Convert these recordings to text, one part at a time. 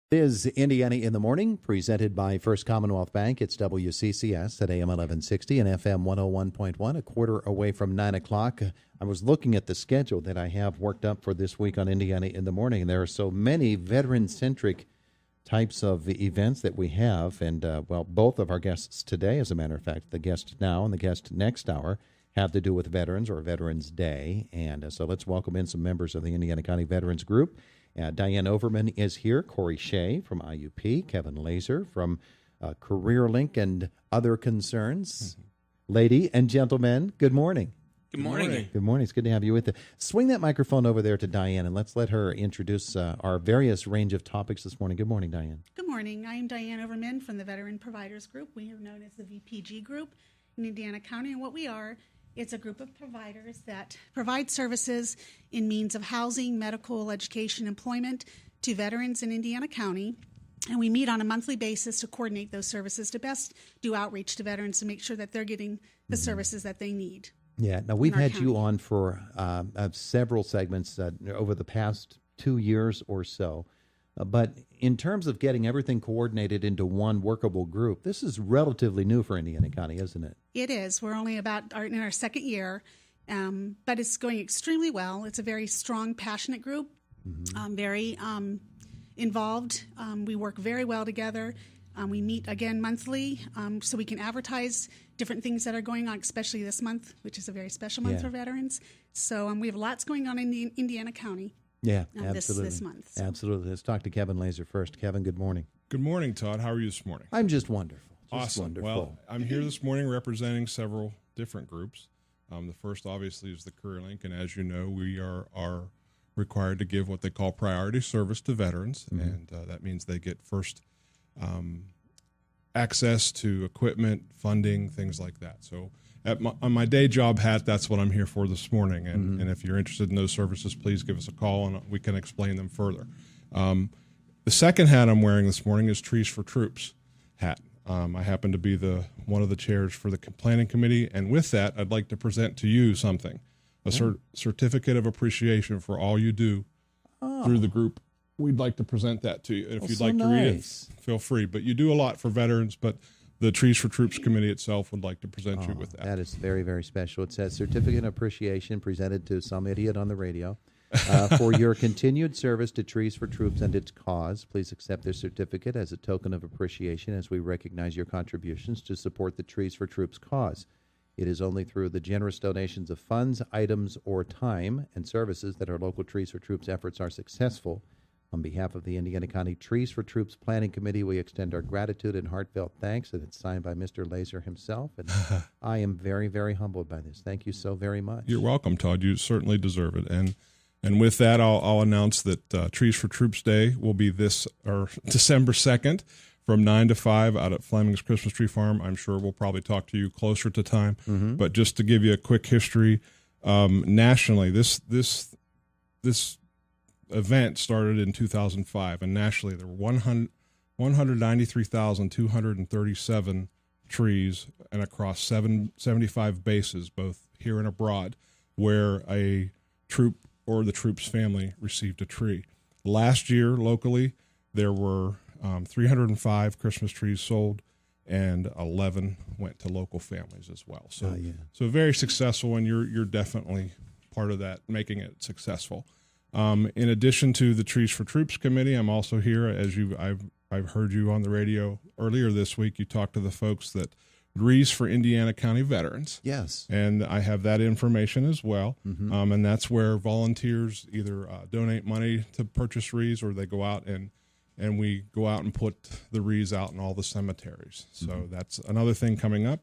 It is Indiana in the Morning, presented by First Commonwealth Bank. It's WCCS at AM 1160 and FM 101.1, a quarter away from 9 o'clock. I was looking at the schedule that I have worked up for this week on Indiana in the Morning, and there are so many veteran-centric types of events that we have. And, both of our guests today, as a matter of fact, the guest now and the guest next hour, have to do with veterans or Veterans Day. And so let's welcome in some members of the Indiana County Veterans Group. Diann Overman is here, Cory Shay from IUP, Kevin Lazor from CareerLink and Other Concerns. Mm-hmm. Lady and gentlemen, good morning. Good morning. Good morning. It's good to have you with us. Swing that microphone over there to Diann, and let's let her introduce our various range of topics this morning. Good morning, Diann. Good morning. I am Diann Overman from the Veteran Providers Group. We are known as the VPG Group in Indiana County, and what we are, it's a group of providers that provide services in means of housing, medical, education, employment to veterans in Indiana County. And we meet on a monthly basis to coordinate those services to best do outreach to veterans to make sure that they're getting the services that they need. Yeah. Now, we've had you on for several segments over the past 2 years or so. But in terms of getting everything coordinated into one workable group, this is relatively new for Indiana County, isn't it? It is. We're only in our second year, but it's going extremely well. It's a very strong, passionate group, very involved. We work very well together. We meet again monthly so we can advertise different things that are going on, especially this month, which is a very special month for veterans. So we have lots going on in Indiana County. Yeah, absolutely. This month. So. Absolutely. Let's talk to Kevin Lazor first. Kevin, good morning. Good morning, Todd. How are you this morning? I'm just wonderful. Awesome. Wonderful. Well, I'm here this morning representing several different groups. The first, obviously, is the CareerLink, and as you know, we are required to give what they call priority service to veterans, and that means they get first access to equipment, funding, things like that. So on my day job hat, that's what I'm here for this morning. And if you're interested in those services, please give us a call and we can explain them further. The second hat I'm wearing this morning is Trees for Troops hat. I happen to be one of the chairs for the planning committee. And with that, I'd like to present to you something, a certificate of appreciation for all you do through the group. We'd like to present that to you. If you'd like to read it, feel free. But you do a lot for veterans, but the Trees for Troops Committee itself would like to present you with that. That is very, very special. It says Certificate of Appreciation presented to some idiot on the radio for your continued service to Trees for Troops and its cause. Please accept this certificate as a token of appreciation as we recognize your contributions to support the Trees for Troops cause. It is only through the generous donations of funds, items, or time and services that our local Trees for Troops efforts are successful. On behalf of the Indiana County Trees for Troops Planning Committee, we extend our gratitude and heartfelt thanks, and it's signed by Mr. Lazor himself, and I am very, very humbled by this. Thank you so very much. You're welcome, Todd. You certainly deserve it. And with that, I'll announce that Trees for Troops Day will be December 2nd from 9 to 5 out at Fleming's Christmas Tree Farm. I'm sure we'll probably talk to you closer to time, but just to give you a quick history, nationally, this event started in 2005, and nationally there were 193,237 trees and across 75 bases, both here and abroad, where a troop or the troop's family received a tree. Last year, locally, there were 305 Christmas trees sold, and 11 went to local families as well. So, so very successful, and you're definitely part of that, making it successful. In addition to the Trees for Troops Committee, I'm also here, as I've heard you on the radio earlier this week. You talked to the folks that Wreaths for Indiana County Veterans. Yes. And I have that information as well. And that's where volunteers either donate money to purchase wreaths, or they go out and we go out and put the wreaths out in all the cemeteries. So that's another thing coming up.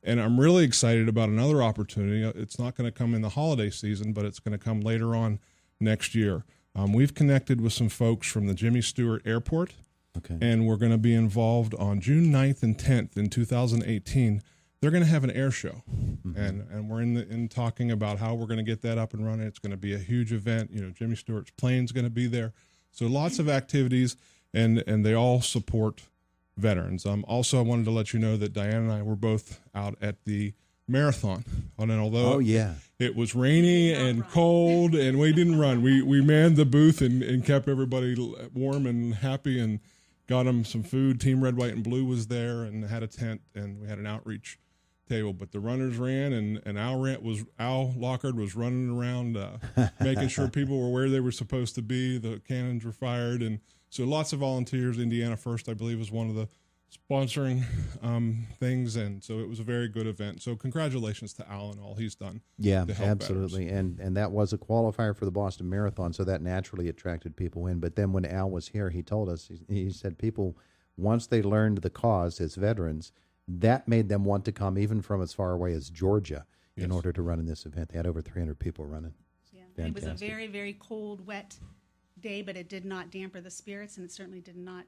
And I'm really excited about another opportunity. It's not going to come in the holiday season, but it's going to come later on next year. We've connected with some folks from the Jimmy Stewart Airport, and we're going to be involved on June 9th and 10th in 2018. They're going to have an air show, and we're in talking about how we're going to get that up and running. It's going to be a huge event. You know, Jimmy Stewart's plane's going to be there. So lots of activities, and they all support veterans. Also, I wanted to let you know that Diann and I were both out at the marathon. And although it was rainy and cold and we didn't run, we manned the booth and kept everybody warm and happy and got them some food. Team Red, White, and Blue was there and had a tent, and we had an outreach table. But the runners ran, and Al Lockhart was running around making sure people were where they were supposed to be. The cannons were fired, and so lots of volunteers. Indiana First, I believe, is one of the sponsoring things, and so it was a very good event. So congratulations to Al and all he's done. Yeah, to help absolutely. And that was a qualifier for the Boston Marathon, so that naturally attracted people in. But then when Al was here, he told us, he said people, once they learned the cause as veterans, that made them want to come even from as far away as Georgia in order to run in this event. They had over 300 people running. Yeah, it was a very, very cold, wet day, but it did not damper the spirits, and it certainly did not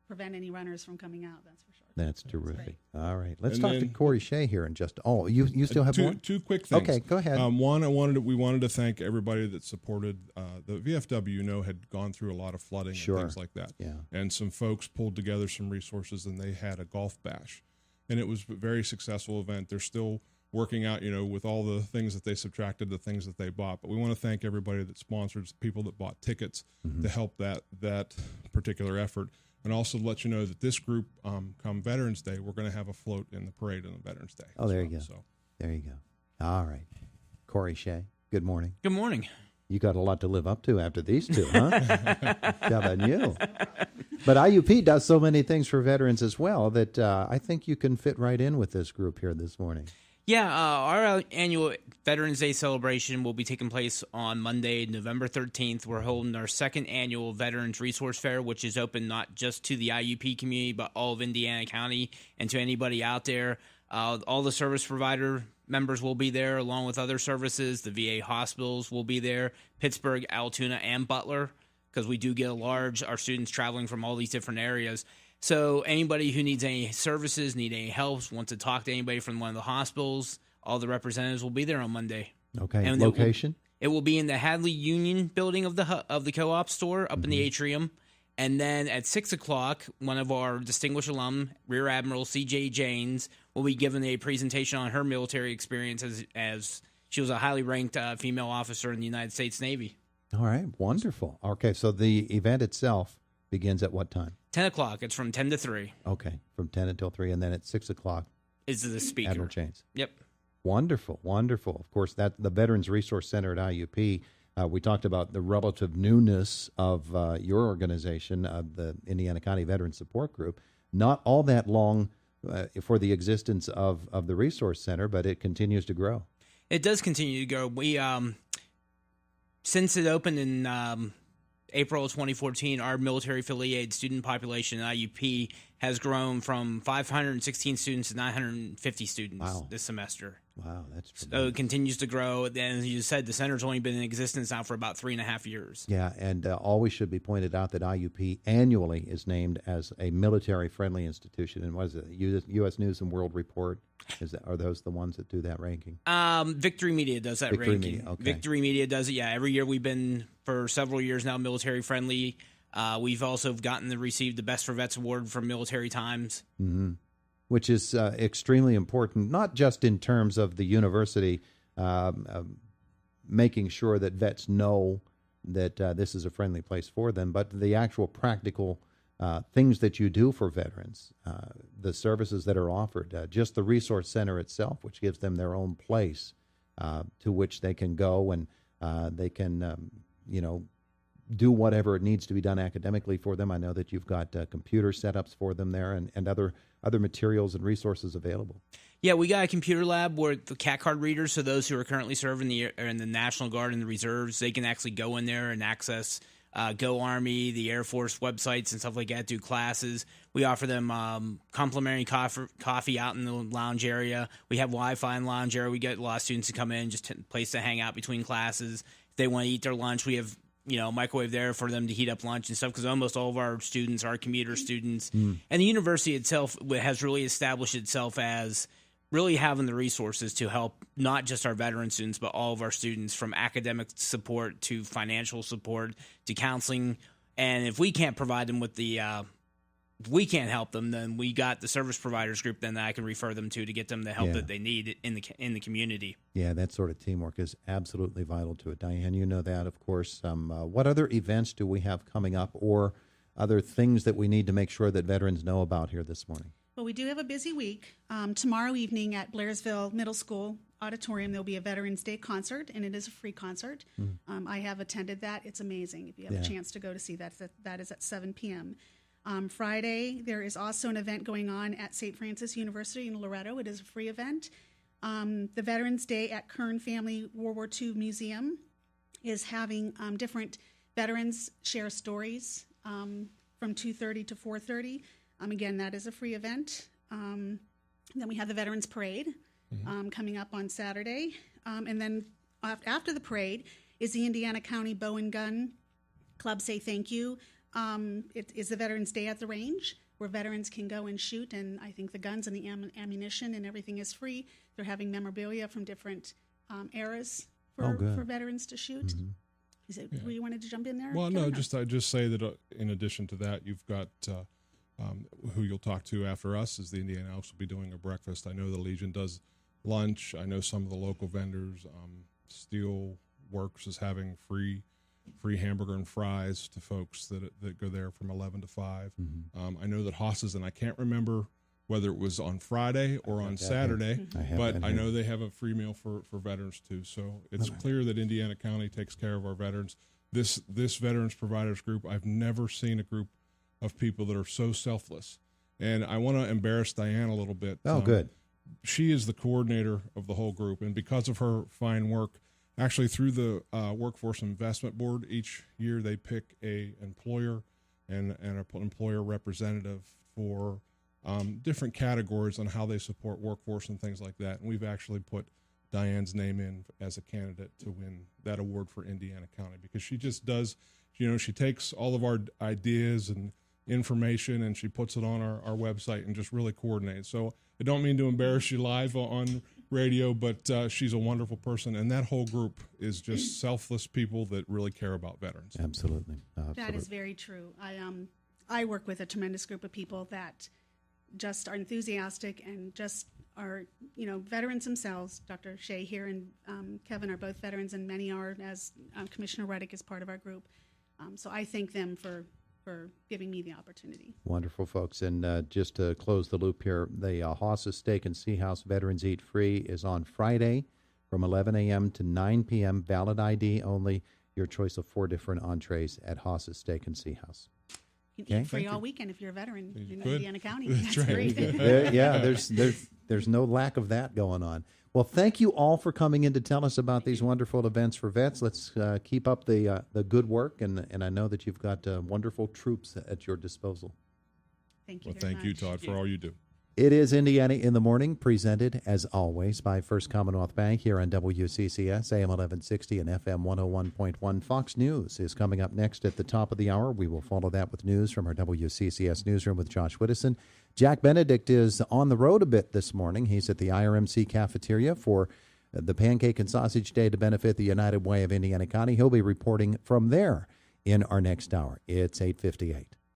prevent any runners from coming out, that's for sure. That's terrific. All right. Let's talk to Cory Shay here in just you still have one? Two quick things. Okay, go ahead. One, we wanted to thank everybody that supported the VFW. Had gone through a lot of flooding and things like that. Yeah. And some folks pulled together some resources, and they had a golf bash, and it was a very successful event. They're still working out, with all the things that they subtracted, the things that they bought. But we want to thank everybody that sponsored, people that bought tickets to help that particular effort. And also to let you know that this group, come Veterans Day, we're going to have a float in the parade on Veterans Day. Oh, there you go. So. There you go. All right. Cory Shay, good morning. Good morning. You got a lot to live up to after these two, huh? How about you? But IUP does so many things for veterans as well that I think you can fit right in with this group here this morning. Yeah, our annual Veterans Day celebration will be taking place on Monday, November 13th. We're holding our second annual Veterans Resource Fair, which is open not just to the IUP community, but all of Indiana County and to anybody out there. All the service provider members will be there, along with other services. The VA hospitals will be there, Pittsburgh, Altoona, and Butler, because we do get our students traveling from all these different areas. So anybody who needs any services, need any help, wants to talk to anybody from one of the hospitals, all the representatives will be there on Monday. Okay. And location? It will be in the Hadley Union building of the co-op store up in the atrium. And then at 6 o'clock, one of our distinguished alum, Rear Admiral C.J. Janes, will be giving a presentation on her military experience as she was a highly ranked female officer in the United States Navy. All right. Wonderful. Okay. So the event itself begins at what time? 10 o'clock. It's from 10 to 3. Okay, from 10 until 3, and then at 6 o'clock is the speaker. Admiral Janes. Yep. Wonderful, wonderful. Of course, that the Veterans Resource Center at IUP, we talked about the relative newness of your organization, the Indiana County Veteran Support Group. Not all that long for the existence of the Resource Center, but it continues to grow. It does continue to grow. We, since it opened in April of 2014, our military-affiliated student population at IUP has grown from 516 students to 950 students this semester. Wow, that's tremendous. So it continues to grow. And as you said, the center's only been in existence now for about 3.5 years. Yeah, and always should be pointed out that IUP annually is named as a military-friendly institution. And what is it, U.S. News and World Report? Are those the ones that do that ranking? Victory Media does that Victory ranking. Media, okay. Victory Media does it, yeah. Every year we've been, for several years now, military-friendly. We've also received the Best for Vets award from Military Times. Mm-hmm. Which is extremely important, not just in terms of the university making sure that vets know that this is a friendly place for them, but the actual practical things that you do for veterans, the services that are offered, just the resource center itself, which gives them their own place to which they can go and they can, do whatever it needs to be done academically for them. I know that you've got computer setups for them there and other materials and resources available. Yeah, we got a computer lab where the CAT card readers, so those who are currently serving in the National Guard and the Reserves, they can actually go in there and access Go Army, the Air Force websites and stuff like that, do classes. We offer them complimentary coffee out in the lounge area. We have Wi-Fi in the lounge area. We get a lot of students to come in, just a place to hang out between classes. If they want to eat their lunch, we have microwave there for them to heat up lunch and stuff, because almost all of our students are commuter students. And the university itself has really established itself as really having the resources to help not just our veteran students, but all of our students, from academic support to financial support to counseling. And if we can't provide them with the if we can't help them, then we got the service providers group then that I can refer them to get them the help that they need in the community. Yeah, that sort of teamwork is absolutely vital to it. Diann, you know that, of course. What other events do we have coming up, or other things that we need to make sure that veterans know about here this morning? Well, we do have a busy week. Tomorrow evening at Blairsville Middle School Auditorium, there'll be a Veterans Day concert, and it is a free concert. I have attended that. It's amazing. If you have a chance to go to see that, that is at 7 p.m. Friday, there is also an event going on at St. Francis University in Loretto. It is a free event. The Veterans Day at Kern Family World War II Museum is having different veterans share stories from 2:30 to 4:30. Again, that is a free event. Then we have the Veterans Parade coming up on Saturday. And then after the parade is the Indiana County Bow and Gun Club Say Thank You. It is the Veterans Day at the range where veterans can go and shoot, and I think the guns and the ammunition and everything is free. They're having memorabilia from different eras for veterans to shoot. Is it? You wanted to jump in there? Well, no, I just say that in addition to that, you've got who you'll talk to after us is the Indiana Elks will be doing a breakfast. I know the Legion does lunch. I know some of the local vendors. Steel Works is having free hamburger and fries to folks that go there from 11 to 5. I know that Haas's, and I can't remember whether it was on Friday or on Saturday, but I know they have a free meal for veterans too. So it's clear that Indiana County takes care of our veterans. This Veterans Providers Group, I've never seen a group of people that are so selfless. And I want to embarrass Diann a little bit. Good. She is the coordinator of the whole group, and because of her fine work, actually through the Workforce Investment Board, each year they pick a employer and an employer representative for different categories on how they support workforce and things like that. And we've actually put Diann's name in as a candidate to win that award for Indiana County, because she just does, she takes all of our ideas and information and she puts it on our website and just really coordinates. So I don't mean to embarrass you live on radio, but she's a wonderful person, and that whole group is just selfless people that really care about veterans. Absolutely. That is very true. I work with a tremendous group of people that just are enthusiastic and just are, veterans themselves. Dr. Shay here and Kevin are both veterans, and many are, as Commissioner Reddick is part of our group. So I thank them for giving me the opportunity. Wonderful, folks. And just to close the loop here, the Haas's Steak and Sea House Veterans Eat Free is on Friday from 11 a.m. to 9 p.m. Valid ID only. Your choice of 4 different entrees at Haas's Steak and Sea House. You can eat free all weekend if you're a veteran in Indiana County. That's great. There's no lack of that going on. Well, thank you all for coming in to tell us about these wonderful events for vets. Let's keep up the good work, and I know that you've got wonderful troops at your disposal. Thank you. Well, thank you, Todd, for all you do. It is Indiana in the Morning, presented, as always, by First Commonwealth Bank here on WCCS, AM 1160 and FM 101.1. Fox News is coming up next at the top of the hour. We will follow that with news from our WCCS newsroom with Josh Whittison. Jack Benedict is on the road a bit this morning. He's at the IRMC cafeteria for the Pancake and Sausage Day to benefit the United Way of Indiana County. He'll be reporting from there in our next hour. It's 8:58.